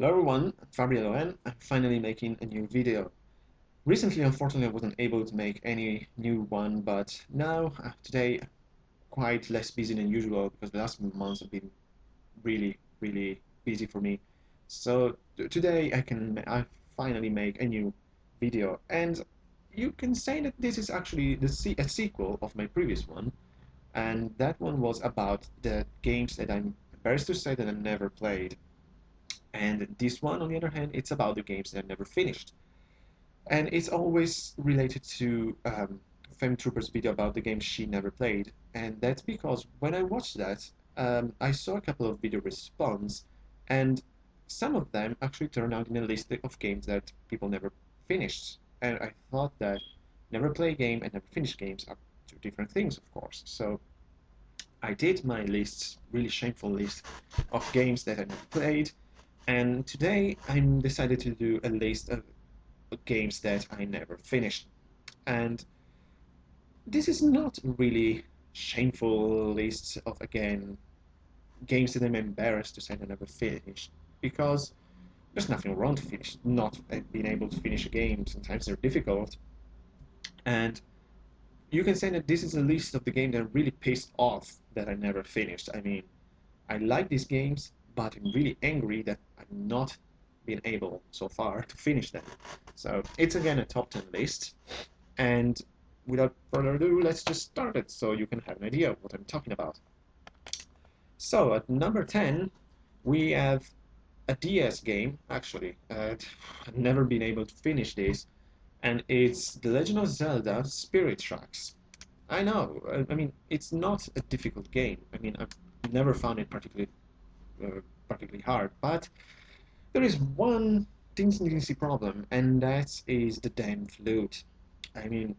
Hello everyone, I'm Fabio and I'm finally making a new video. Recently, unfortunately, I wasn't able to make any new one, but now, today, quite less busy than usual because the last months have been really busy for me. So today I finally make a new video, and you can say that this is actually a sequel of my previous one, and that one was about the games that I'm embarrassed to say that I never played. And this one, on the other hand, it's about the games that I never finished. And it's always related to Femme Trooper's video about the games she never played. And that's because when I watched that, I saw a couple of video response, and some of them actually turned out in a list of games that people never finished. And I thought that never play a game and never finish games are two different things, of course. So I did my list, really shameful list of games that I never played, and today I'm decided to do a list of games that I never finished. And this is not really shameful list of again games that I'm embarrassed to say I never finished because there's nothing wrong to finish not being able to finish a game. Sometimes they're difficult, and you can say that this is a list of the game that I'm really pissed off that I never finished. I mean, I like these games, but I'm really angry that I'm not been able so far to finish them. So it's again a top 10 list, and without further ado, let's just start it so you can have an idea of what I'm talking about. So at number 10, we have a DS game, actually. I've never been able to finish this, and it's The Legend of Zelda Spirit Tracks. I know, I mean, it's not a difficult game. I mean, I've never found it particularly hard, but there is one teensy problem, and that is the damn flute. I mean,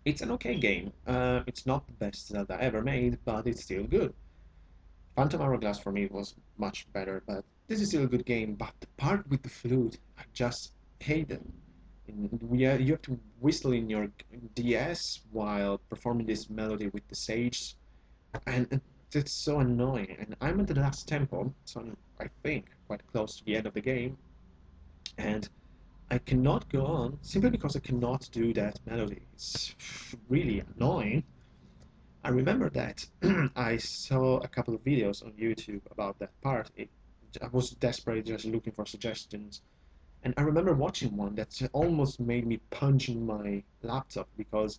it's an okay game. It's not the best Zelda ever made, but it's still good. Phantom Hourglass for me was much better, but this is still a good game. But the part with the flute, I just hate it. You have to whistle in your DS while performing this melody with the sage, and it's so annoying. And I'm at the last temple, so I'm, I think, quite close to the end of the game, and I cannot go on simply because I cannot do that melody. It's really annoying. I remember that I saw a couple of videos on YouTube about that part. I was desperate just looking for suggestions, and I remember watching one that almost made me punch in my laptop because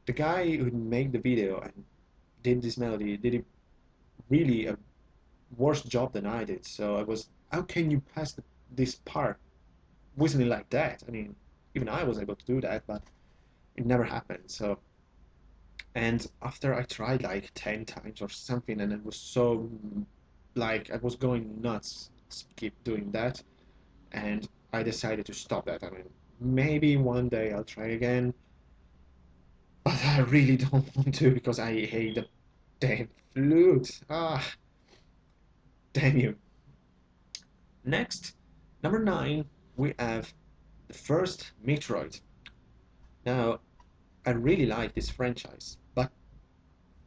the guy who made the video and did this melody did it really a worse job than I did. So I was, how can you pass this part whistling like that? I mean, even I was able to do that, but it never happened. So, and after I tried like 10 times or something, and it was so, like, I was going nuts to keep doing that, and I decided to stop that. I mean, maybe one day I'll try again, but I really don't want to because I hate the damn flute. Ah, damn you. Next, number 9, we have the first Metroid. Now, I really like this franchise, but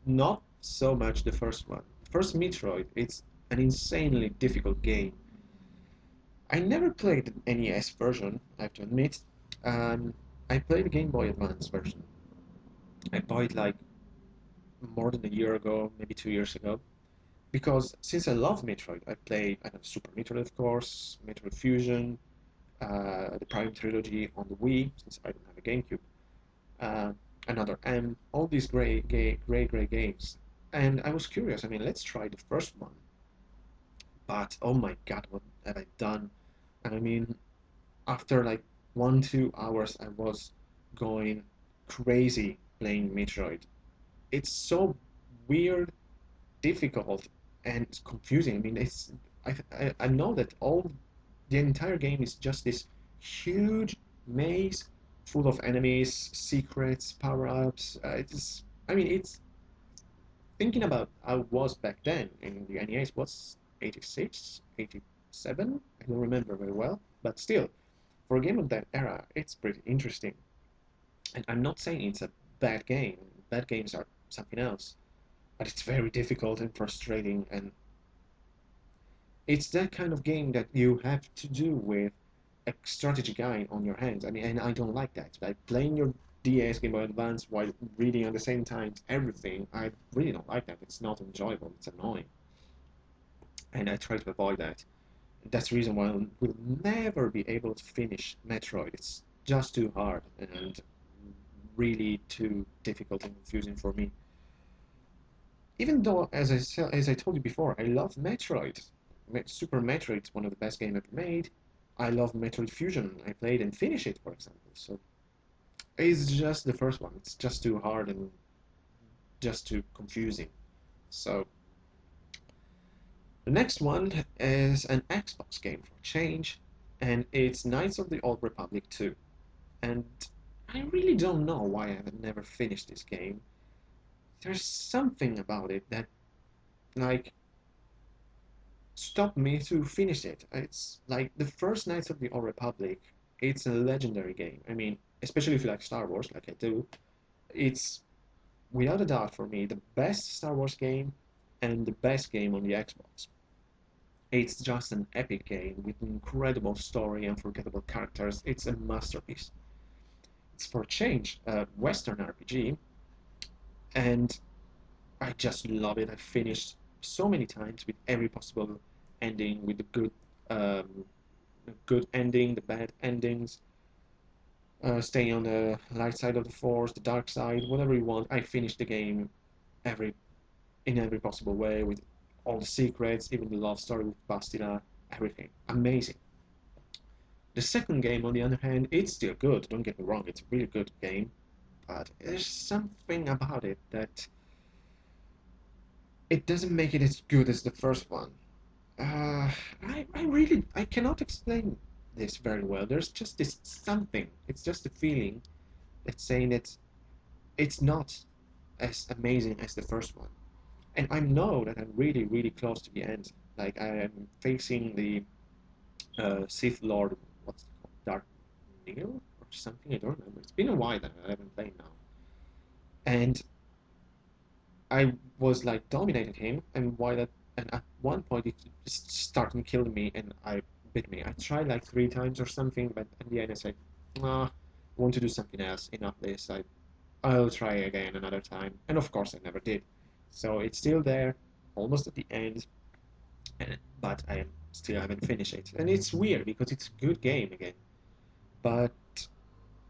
not so much the first one. First Metroid, it's an insanely difficult game. I never played the NES version, I have to admit. Um, I played the Game Boy Advance version. I bought it like more than a year ago, maybe 2 years ago. Because since I love Metroid, I played Super Metroid, of course, Metroid Fusion, the Prime Trilogy on the Wii, since I don't have a GameCube, uh, another M, all these great games. And I was curious. I mean, let's try the first one. But oh my God, what have I done? And I mean, after like 1, 2 hours, I was going crazy playing Metroid. It's so weird, difficult, and it's confusing. I mean, I know that all the entire game is just this huge maze full of enemies, secrets, power-ups. It's I mean, it's thinking about how it was back then in the NES was 86, 87. I don't remember very well, but still, for a game of that era, it's pretty interesting. And I'm not saying it's a bad game. Bad games are something else, but it's very difficult and frustrating, and It's that kind of game that you have to do with a strategy guide on your hands. I mean, and I don't like that. Like playing your DS Game Boy Advance while reading at the same time everything, I really don't like that. It's not enjoyable. It's annoying, and I try to avoid that. That's the reason why I will never be able to finish Metroid. It's just too hard and really too difficult and confusing for me. Even though, as I told you before, I love Metroid. Super Metroid is one of the best games ever made. I love Metroid Fusion. I played and finished it, for example. So it's just the first one. It's just too hard and just too confusing. So the next one is an Xbox game for a change, and it's Knights of the Old Republic 2. And I really don't know why I have never finished this game. There's something about it that like stopped me to finish it. It's like the first Knights of the Old Republic. It's a legendary game. I mean, especially if you like Star Wars, like I do, it's without a doubt for me the best Star Wars game and the best game on the Xbox. It's just an epic game with an incredible story and unforgettable characters. It's a masterpiece. It's for a change, a Western RPG, and I just love it. I finished so many times with every possible ending, with um, the good ending, the bad endings, staying on the light side of the force, the dark side, whatever you want. I finished the game every in every possible way with all the secrets, even the love story with Bastila, everything. Amazing. The second game, on the other hand, it's still good. Don't get me wrong, it's a really good game, but there's something about it that it doesn't make it as good as the first one. Uh, I cannot explain this very well. There's just this something. It's just a feeling that's saying that it's not as amazing as the first one. And I know that I'm really, really close to the end. Like I am facing the Sith Lord, what's it called, Dark Neil or something. I don't remember. It's been a while that I haven't played now. And I was like dominating him, and at one point it just started killing me, and I bit me. I tried like 3 times or something, but at the end I said, "Ah, I want to do something else. Enough this. I'll try again another time." And of course I never did. So it's still there, almost at the end, but I still haven't finished it. And it's weird because it's a good game again, but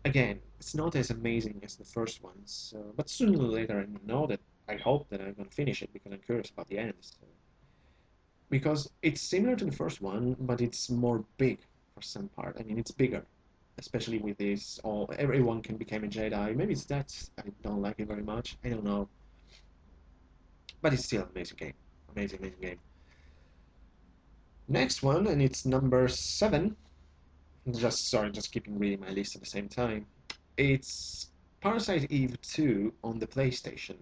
again, it's not as amazing as the first one. So, but sooner or later, I know that I hope that I'm gonna finish it because I'm curious about the end. So, because it's similar to the first one, but it's more big for some part. I mean, it's bigger, especially with this. All everyone can become a Jedi. Maybe it's that I don't like it very much. I don't know, but it's still an amazing game. Amazing, amazing game. Next one, and it's number 7. Just keeping reading my list at the same time. It's Parasite Eve 2 on the PlayStation.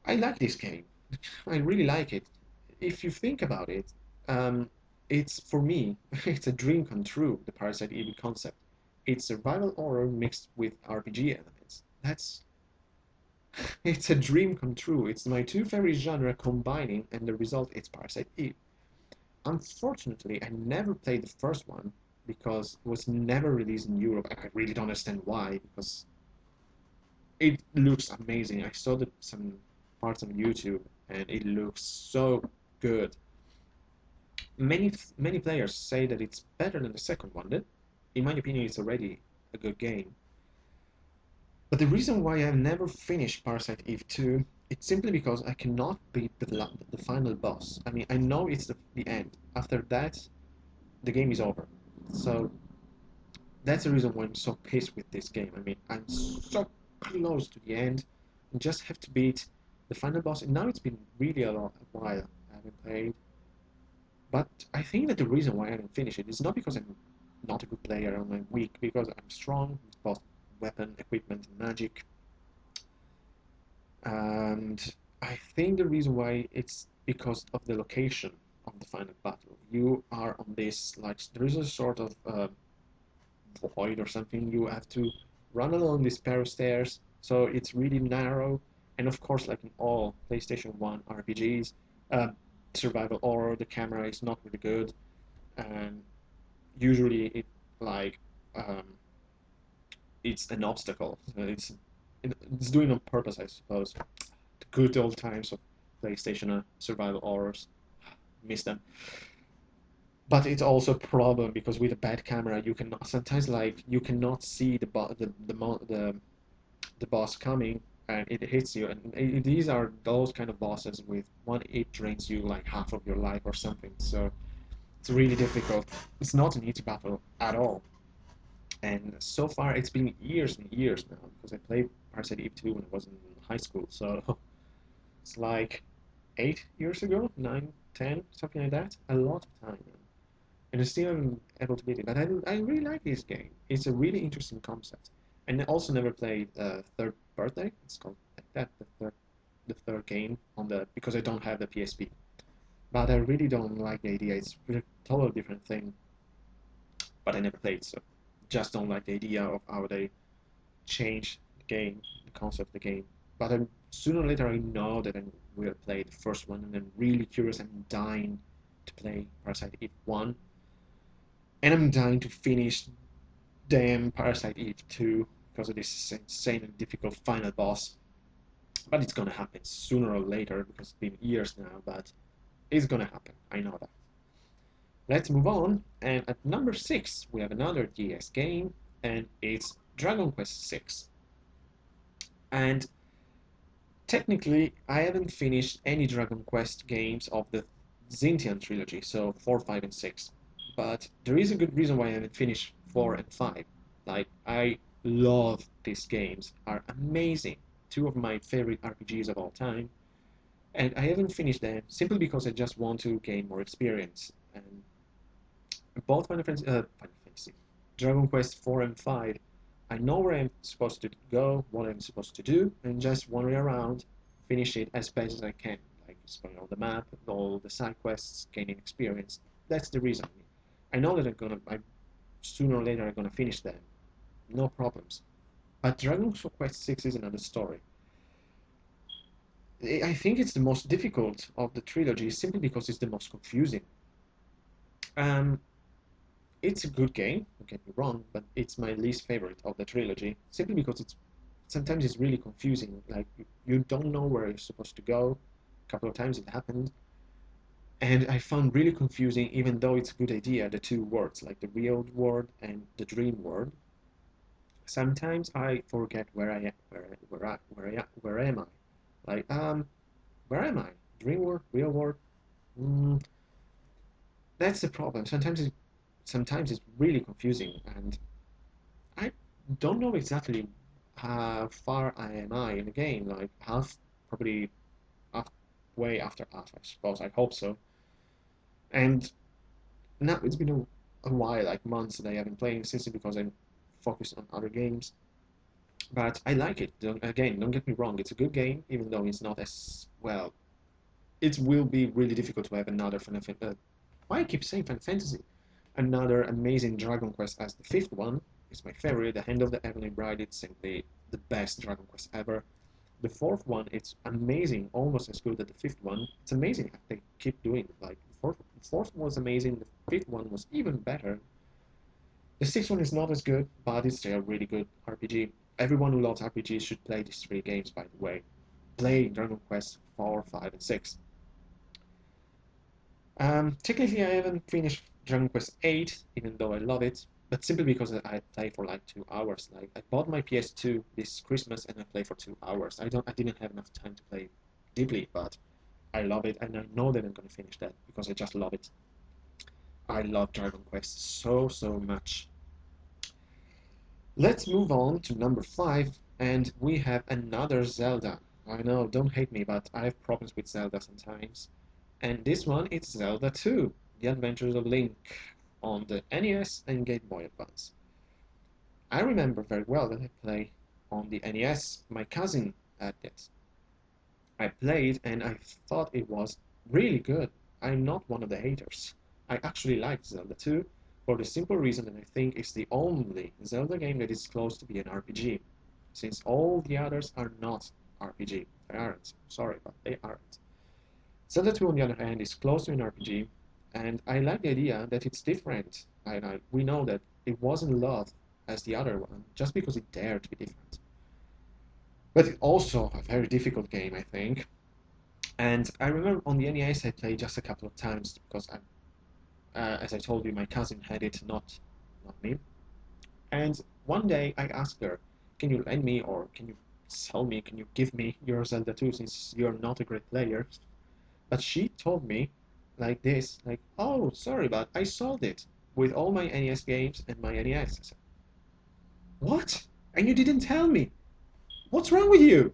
I like this game. I really like it. If you think about it, um, it's for me, it's a dream come true, the Parasite Eve concept. It's survival horror mixed with RPG elements. It's a dream come true. It's my two favorite genre combining, and the result is Parasite Eve. Unfortunately, I never played the first one because it was never released in Europe. I really don't understand why, because it looks amazing. I saw some parts on YouTube and it looks so good. Many players say that it's better than the second one. That, in my opinion, it's already a good game. But the reason why I've never finished Parasite Eve 2, it's simply because I cannot beat the final boss. I mean, I know it's the end. After that, the game is over. So that's the reason why I'm so pissed with this game. I mean, I'm so close to the end and just have to beat the final boss. And now it's been really a while I haven't played. But I think that the reason why I didn't finish it is not because I'm not a good player or I'm weak, because I'm strong with both weapon, equipment, and magic. And I think the reason why it's because of the location of the final battle. You are on this, like, there is a sort of void or something. You have to run along these pair of stairs, so it's really narrow. And of course, like in all PlayStation 1 RPGs, survival horror, the camera is not really good, and usually like um, it's an obstacle. It's doing on purpose, I suppose. The good old times of PlayStation survival horrors, miss them. But it's also a problem because with a bad camera, you cannot sometimes like you cannot see the boss coming, and it hits you. And these are those kind of bosses with one hit drains you like half of your life or something. So it's really difficult. It's not an easy battle at all. And so far, it's been years and years now because I played Parasite Eve 2 when I was in high school. So it's like 8 years ago, 9, 10, something like that. A lot of time now. And I still am able to beat it. But I really like this game. It's a really interesting concept. And I also never played Third Birthday. It's called like that, the third game on the because I don't have the PSP. But I really don't like the idea. It's a totally different thing. But I never played, so just don't like the idea of how they change the game, the concept of the game. But sooner or later, I know that I will play the first one, and I'm really curious. I'm dying to play Parasite Eve 1, and I'm dying to finish damn Parasite Eve 2 because of this insane and difficult final boss. But it's gonna happen sooner or later because it's been years now, but it's gonna happen. I know that. Let's move on. And at number 6, we have another DS game, and it's Dragon Quest 6. And technically, I haven't finished any Dragon Quest games of the Xintian trilogy, so 4, 5, and 6. But there is a good reason why I haven't finished 4 and 5. Like, I love these games, are amazing. Two of my favorite RPGs of all time. And I haven't finished them simply because I just want to gain more experience. And both Final Fantasy, Dragon Quest 4 and 5, I know where I'm supposed to go, what I'm supposed to do, and just wander around, finish it as fast as I can, like exploring all the map, all the side quests, gaining experience. That's the reason. I know that sooner or later I'm gonna finish them, no problems. But Dragon Quest 6 is another story. I think it's the most difficult of the trilogy simply because it's the most confusing. Um, it's a good game, don't get me wrong, but it's my least favorite of the trilogy, simply because sometimes it's really confusing. Like you don't know where you're supposed to go. A couple of times it happened, and I found really confusing, even though it's a good idea, the two words, like the real world and the dream world. Sometimes I forget where I am, where am I? Like where am I? Dream world, real world? Mm, that's the problem. Sometimes it's really confusing, and I don't know exactly how far I am I in the game. Like half, probably way after half, I suppose. I hope so. And now it's been a while, like months that I haven't played simply because I'm focused on other games. But I like it. Don't get me wrong. It's a good game, even though it's not as well. It will be really difficult to have another Final Fantasy. Why I keep saying Final Fantasy? Another amazing Dragon Quest as the fifth one is my favorite. The Hand of the Heavenly Bride, it's simply the best Dragon Quest ever. The fourth one, it's amazing, almost as good as the fifth one. It's amazing how they keep doing it. Like the fourth was amazing, the fifth one was even better. The sixth one is not as good, but it's still a really good RPG. Everyone who loves RPGs should play these three games, by the way. Play Dragon Quest 4, 5, and 6. Technically, I haven't finished Dragon Quest 8, even though I love it, but simply because I play for like 2 hours. Like I bought my PS2 this Christmas and I played for 2 hours. I didn't have enough time to play deeply, but I love it and I know that I'm gonna finish that because I just love it. I love Dragon Quest so much. Let's move on to number 5, and we have another Zelda. I know, don't hate me, but I have problems with Zelda sometimes. And this one is Zelda 2, The Adventures of Link, on the NES and Game Boy Advance. I remember very well that I played on the NES. My cousin had it. I played and I thought it was really good. I'm not one of the haters. I actually liked Zelda 2 for the simple reason that I think it's the only Zelda game that is close to be an RPG, since all the others are not RPG. They aren't. Sorry, but they aren't. Zelda 2, on the other hand, is close to an RPG, and I like the idea that it's different. We know that it wasn't loved as the other one just because it dared to be different. But it's also a very difficult game, I think. And I remember on the NES I played just a couple of times because as I told you, my cousin had it, not me. And one day I asked her, "Can you lend me, or can you sell me, can you give me your Zelda 2 since you're not a great player?" But she told me like this, like, "Oh, sorry, but I sold it with all my NES games and my NES." I said, "What? And you didn't tell me? What's wrong with you?"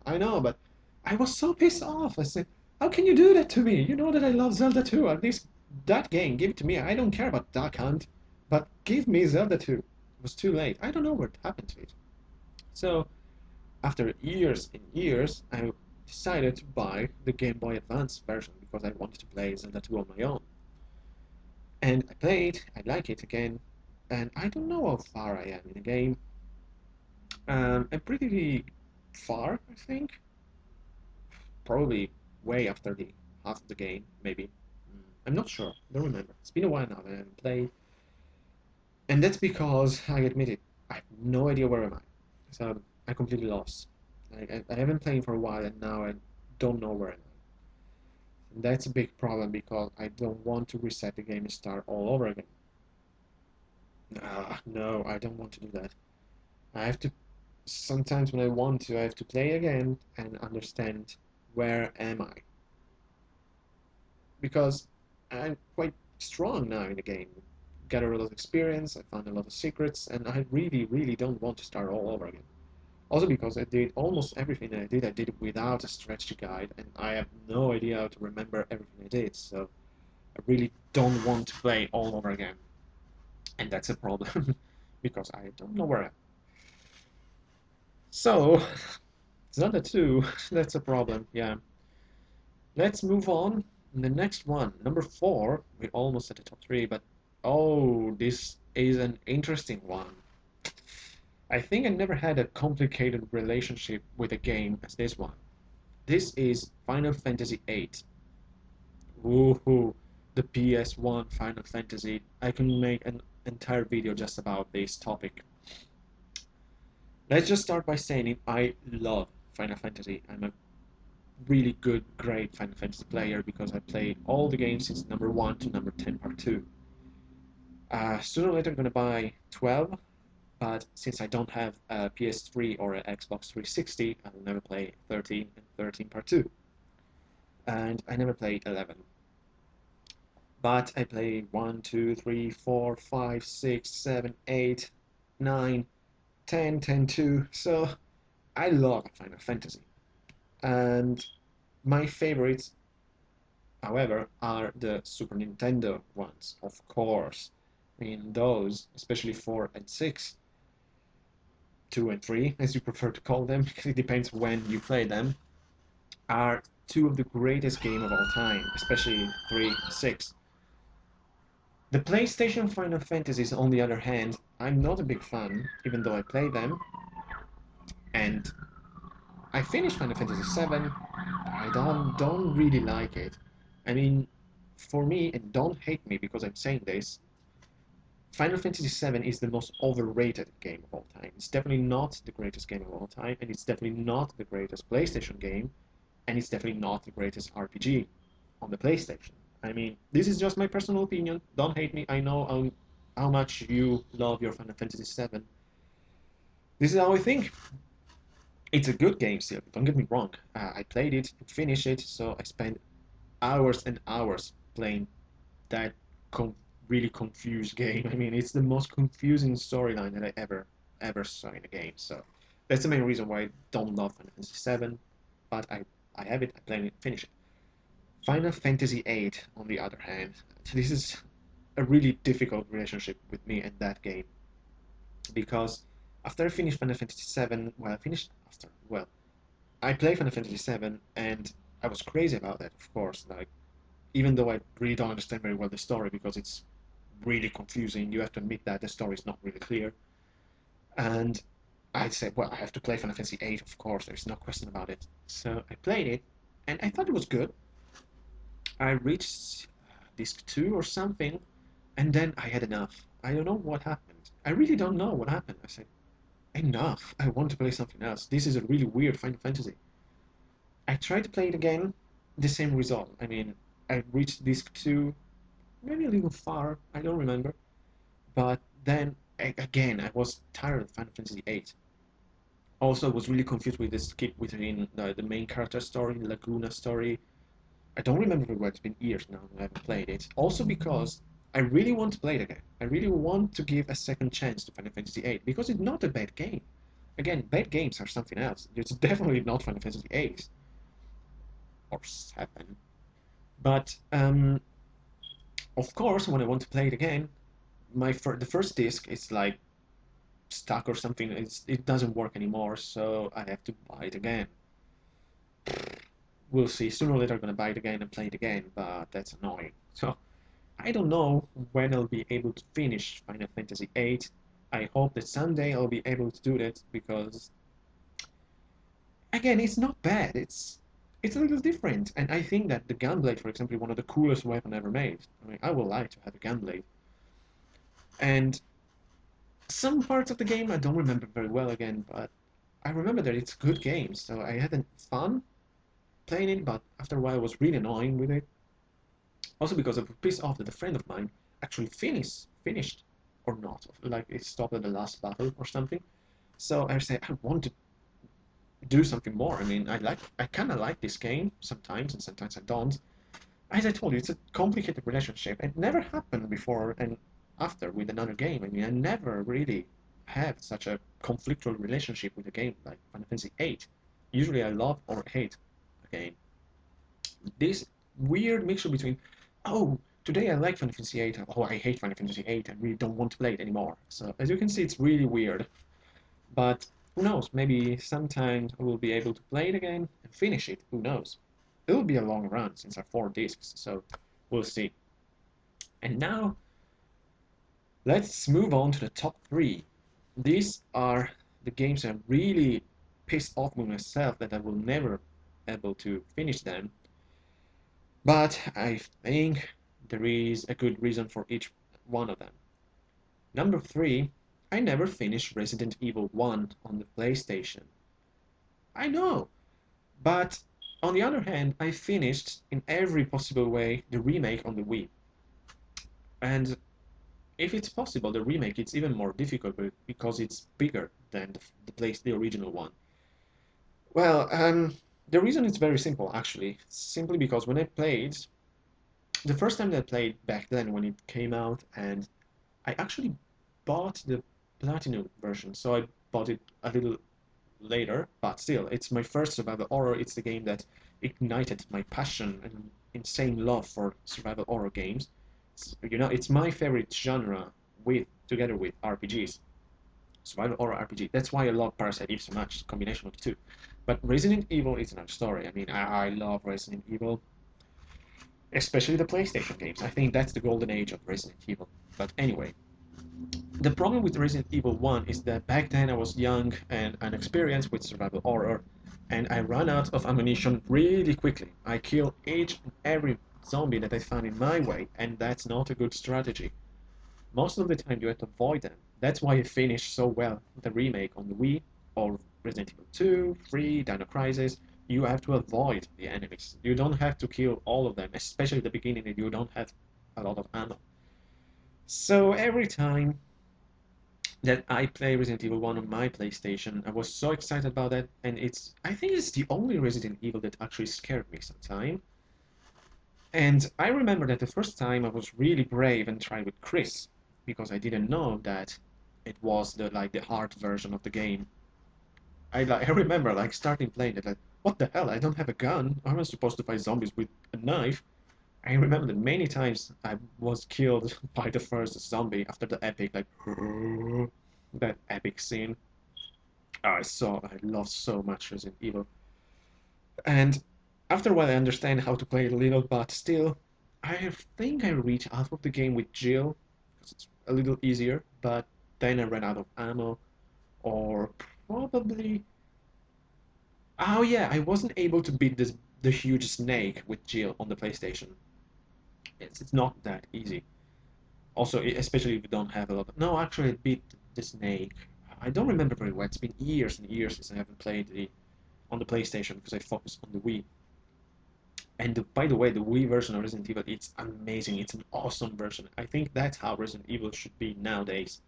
I know, but I was so pissed off. I said, "How can you do that to me? You know that I love Zelda 2. At least that game, give it to me. I don't care about Duck Hunt, but give me Zelda 2." It was too late. I don't know what happened to it. So, after years and years, I decided to buy the Game Boy Advance version because I wanted to play Zelda 2 on my own. And I played, I like it again, and I don't know how far I am in the game. I'm pretty far, I think. Probably way after the half of the game, maybe. I'm not sure. I don't remember. It's been a while now that I haven't played, and that's because I admit it. I have no idea where am I. So I completely lost. I haven't played for a while, and now I don't know where am I. And that's a big problem because I don't want to reset the game and start all over again. No, I don't want to do that. I have to. Sometimes when I want to, I have to play again and understand where am I, because I'm quite strong now in the game. Got a lot of experience, I found a lot of secrets, and I really, really don't want to start all over again. Also because I did almost everything that I did it without a strategy guide, and I have no idea how to remember everything I did, so I really don't want to play all over again. And that's a problem, because I don't know where I am. So, Zelda 2, that's a problem, yeah. Let's move on. The next one, number 4, we're almost at the top 3, but oh, this is an interesting one. I think I never had a complicated relationship with a game as this one. This is Final Fantasy VIII. Woohoo! The PS1 Final Fantasy. I can make an entire video just about this topic. Let's just start by saying I love Final Fantasy. I'm a really good, great Final Fantasy player because I played all the games since number 1 to number 10 part 2. Sooner or later I'm gonna buy 12, but since I don't have a PS3 or an Xbox 360, I will never play 13 and 13 part 2. And I never played 11. But I play 1, 2, 3, 4, 5, 6, 7, 8, 9, 10, 10, 2. So I love Final Fantasy. And my favorites, however, are the Super Nintendo ones, of course. I mean, those, especially 4 and 6, 2 and 3, as you prefer to call them, because it depends when you play them, are two of the greatest games of all time, especially 3, 6. The PlayStation Final Fantasies, on the other hand, I'm not a big fan, even though I play them, and I finished Final Fantasy VII. I don't really like it. I mean, for me, and don't hate me because I'm saying this, Final Fantasy VII is the most overrated game of all time. It's definitely not the greatest game of all time, and it's definitely not the greatest PlayStation game, and it's definitely not the greatest RPG on the PlayStation. I mean, this is just my personal opinion. Don't hate me. I know how much you love your Final Fantasy VII. This is how I think. It's a good game still, don't get me wrong. I played it, finished it, so I spent hours and hours playing that really confused game. I mean, it's the most confusing storyline that I ever saw in a game. So that's the main reason why I don't love Final Fantasy VII, but I have it, I play it, finish it. Final Fantasy VIII, on the other hand, this is a really difficult relationship with me and that game because after I finished Final Fantasy VII, well, I finished after, well, I played Final Fantasy VII and I was crazy about that, of course. Like, even though I really don't understand very well the story because it's really confusing, you have to admit that the story is not really clear. And I said, well, I have to play Final Fantasy VIII, of course. There's no question about it. So I played it, and I thought it was good. I reached disc 2 or something, and then I had enough. I don't know what happened. I really don't know what happened. I said, enough. I want to play something else. This is a really weird Final Fantasy. I tried to play it again, the same result. I mean, I reached disc 2, maybe a little far, I don't remember. But then, again, I was tired of Final Fantasy 8. Also, was really confused with the skip between the main character story, the Laguna story. I don't remember very well. It's been years now I haven't played it. Also because I really want to play it again. I really want to give a second chance to Final Fantasy VIII because it's not a bad game. Again, bad games are something else. It's definitely not Final Fantasy VIII or 7. But of course, when I want to play it again, the first disc is like stuck or something. It doesn't work anymore, so I have to buy it again. We'll see. Sooner or later, I'm gonna buy it again and play it again, but that's annoying. So I don't know when I'll be able to finish Final Fantasy VIII. I hope that someday I'll be able to do that because, again, it's not bad. It's a little different, and I think that the Gunblade, for example, is one of the coolest weapons ever made. I mean, I would like to have a Gunblade. And some parts of the game I don't remember very well again, but I remember that it's a good game, so I had fun playing it, but after a while I was really annoying with it. Also because I was pissed off that a friend of mine actually finished or not, like it stopped at the last battle or something. So I say I want to do something more. I mean, I kind of like this game sometimes, and sometimes I don't. As I told you, it's a complicated relationship. It never happened before and after with another game. I mean, I never really had such a conflictual relationship with a game like Final Fantasy VIII. Usually, I love or hate a game. This weird mixture between, oh, today I like Final Fantasy VIII, oh, I hate Final Fantasy VIII, I really don't want to play it anymore. So as you can see, it's really weird. But who knows? Maybe sometime I will be able to play it again and finish it. Who knows? It will be a long run since there are 4 discs, so we'll see. And now let's move on to the top 3. These are the games I'm really pissed off with myself that I will never able to finish them. But I think there is a good reason for each one of them. Number 3, I never finished Resident Evil 1 on the PlayStation. I know, but on the other hand, I finished in every possible way the remake on the Wii. And if it's possible, the remake it's even more difficult because it's bigger than the original one. Well, the reason is very simple actually. Simply because when I played the first time that I played back then when it came out, and I actually bought the platinum version, so I bought it a little later, but still, it's my first survival horror. It's the game that ignited my passion and insane love for survival horror games. It's my favorite genre together with RPGs, survival horror RPG. That's why I love Parasite Eve so much, combination of the two. But Resident Evil is another story. I mean, I love Resident Evil, especially the PlayStation games. I think that's the golden age of Resident Evil. But anyway, the problem with Resident Evil 1 is that back then I was young and inexperienced with survival horror, and I ran out of ammunition really quickly. I killed each and every zombie that I found in my way, and that's not a good strategy. Most of the time you have to avoid them. That's why I finished so well the remake on the Wii, or Resident Evil 2, 3, Dino Crisis. You have to avoid the enemies. You don't have to kill all of them, especially at the beginning if you don't have a lot of ammo. So every time that I play Resident Evil 1 on my PlayStation, I was so excited about that, and I think it's the only Resident Evil that actually scared me sometime. And I remember that the first time I was really brave and tried with Chris, because I didn't know that it was the hard version of the game. I remember like starting playing it like, what the hell? I don't have a gun. How am I supposed to fight zombies with a knife? I remember that many times I was killed by the first zombie after the epic like that epic scene. I love so much Resident Evil. And after a while I understand how to play it a little, but still I think I reached half of the game with Jill because it's a little easier, but then I ran out of ammo, or probably, oh yeah, I wasn't able to beat this the huge snake with Jill on the PlayStation. It's not that easy. Also, especially if you don't have a lot of... No, actually, I beat the snake. I don't remember very well. It's been years and years since I haven't played on the PlayStation because I focused on the Wii. And by the way, the Wii version of Resident Evil, it's amazing. It's an awesome version. I think that's how Resident Evil should be nowadays.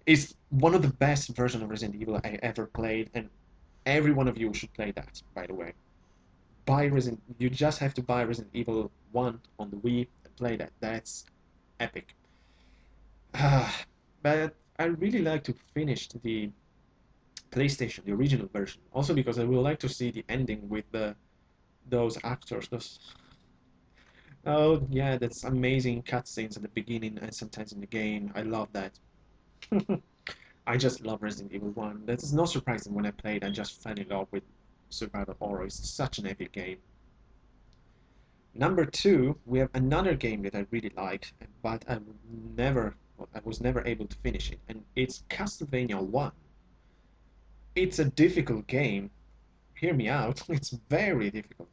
It's one of the best versions of Resident Evil I ever played, and every one of you should play that, by the way. You just have to buy Resident Evil 1 on the Wii and play that. That's epic. But I really like to finish the PlayStation, the original version. Also because I would like to see the ending with those actors. Those Oh yeah, that's amazing cutscenes at the beginning and sometimes in the game. I love that. I just love Resident Evil 1. That is not surprising when I played. I just fell in love with survival horror. It's such an epic game. Number two, we have another game that I really liked, but I was never able to finish it, and it's Castlevania 1. It's a difficult game. Hear me out. It's very difficult.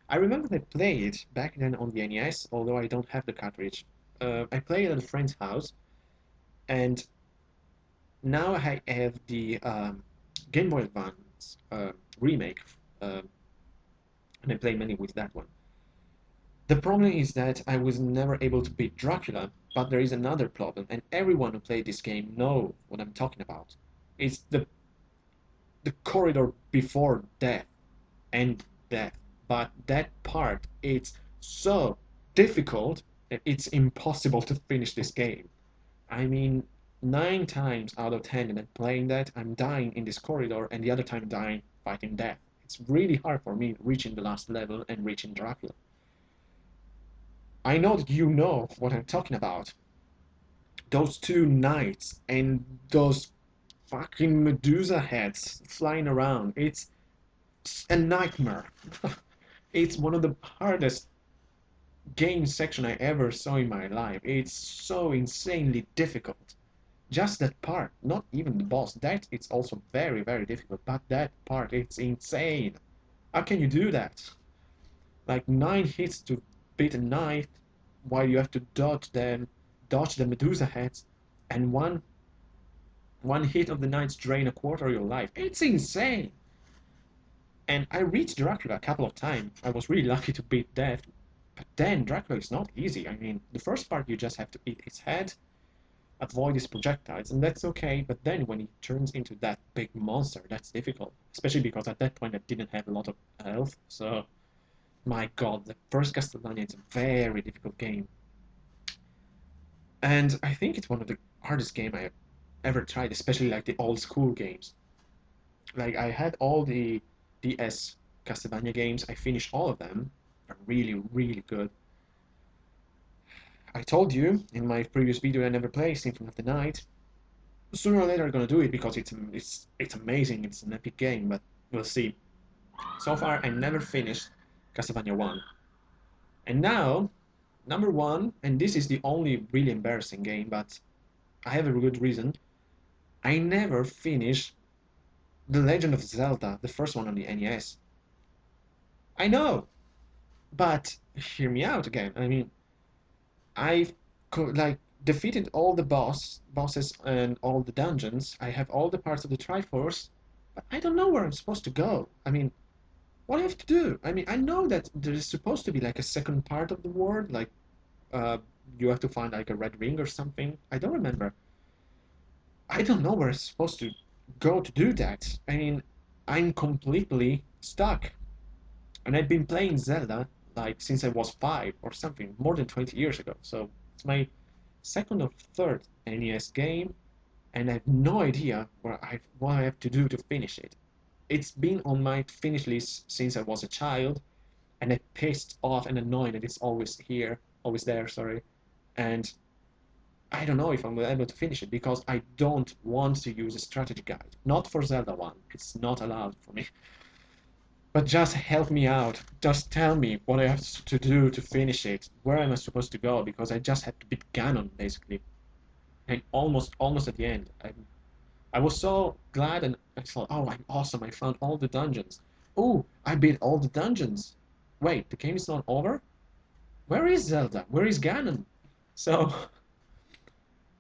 I remember I played it back then on the NES, although I don't have the cartridge. I played it at a friend's house, and now I have the Game Boy Advance remake, uh, and I play many with that one. The problem is that I was never able to beat Dracula, but there is another problem, and everyone who played this game know what I'm talking about. It's the corridor before death and death. But that part, it's so difficult that it's impossible to finish this game. I mean, 9 times out of 10 that I'm playing that, I'm dying in this corridor, and the other time dying fighting death. It's really hard for me reaching the last level and reaching Dracula. I know that you know what I'm talking about. Those two knights and those fucking Medusa heads flying around. It's a nightmare. It's one of the hardest game section I ever saw in my life. It's so insanely difficult. Just that part, not even the boss. That it's also very, very difficult, but that part, it's insane. How can you do that? Like 9 hits to beat a knight while you have to dodge the Medusa heads, and one hit of the knight's drain a quarter of your life. It's insane. And I reached Dracula a couple of times. I was really lucky to beat death. But then Dracula is not easy. I mean, the first part you just have to eat his head, avoid his projectiles, and that's okay. But then when he turns into that big monster, that's difficult. Especially because at that point I didn't have a lot of health. So, my god, the first Castlevania is a very difficult game. And I think it's one of the hardest game I have ever tried, especially like the old school games. Like I had all the DS Castlevania games. I finished all of them. They're really, really good. I told you in my previous video I never played Symphony of the Night. Sooner or later I'm gonna do it because it's amazing. It's an epic game, but we'll see. So far I never finished Castlevania 1. And now, number one, and this is the only really embarrassing game, but I have a good reason. I never finished The Legend of Zelda, the first one on the NES. I know, but hear me out again. I mean, I've like defeated all the bosses and all the dungeons. I have all the parts of the Triforce, but I don't know where I'm supposed to go. I mean, what do I have to do? I mean, I know that there is supposed to be like a second part of the world, like uh, you have to find like a red ring or something. I don't remember. I don't know where I'm supposed to go to do that. I mean, I'm completely stuck. And I've been playing Zelda like since I was 5 or something, more than 20 years ago. So it's my second or third NES game, and I have no idea what I have to do to finish it. It's been on my finish list since I was a child, and I'm pissed off and annoyed that it's always here, always there, sorry. And I don't know if I'm able to finish it because I don't want to use a strategy guide. Not for Zelda 1. It's not allowed for me. But just help me out. Just tell me what I have to do to finish it. Where am I supposed to go? Because I just had to beat Ganon, basically. And almost at the end. I was so glad and I thought, oh, I'm awesome. I found all the dungeons. Oh, I beat all the dungeons. Wait, the game is not over? Where is Zelda? Where is Ganon? So,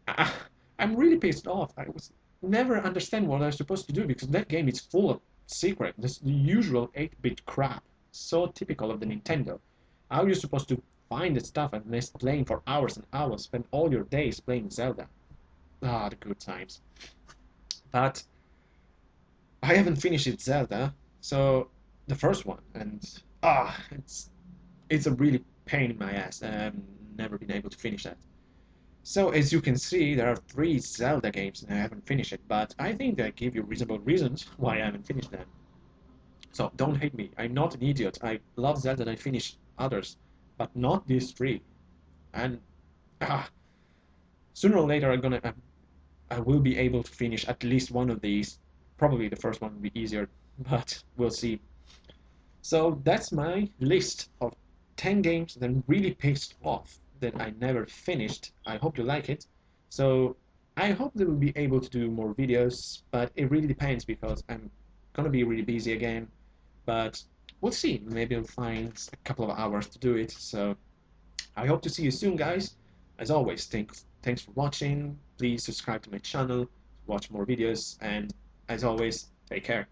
I, I'm really pissed off. I was never understand what I was supposed to do because that game is full of secret. This the usual 8-bit crap. So typical of the Nintendo. How are you supposed to find the stuff and miss playing for hours and hours, spend all your days playing Zelda? Ah, the good times. But I haven't finished it Zelda, so the first one, and it's a really pain in my ass. Never been able to finish that. So as you can see, there are 3 Zelda games and I haven't finished it, but I think I give you reasonable reasons why I haven't finished them. So don't hate me. I'm not an idiot. I love Zelda and I finish others, but not these 3. And ah, sooner or later I will be able to finish at least one of these. Probably the first one will be easier, but we'll see. So that's my list of 10 games that I'm really pissed off that I never finished. I hope you like it. So I hope that we'll be able to do more videos, but it really depends because I'm gonna be really busy again. But we'll see. Maybe I'll find a couple of hours to do it. So I hope to see you soon, guys. As always, thanks for watching. Please subscribe to my channel, watch more videos, and as always, take care.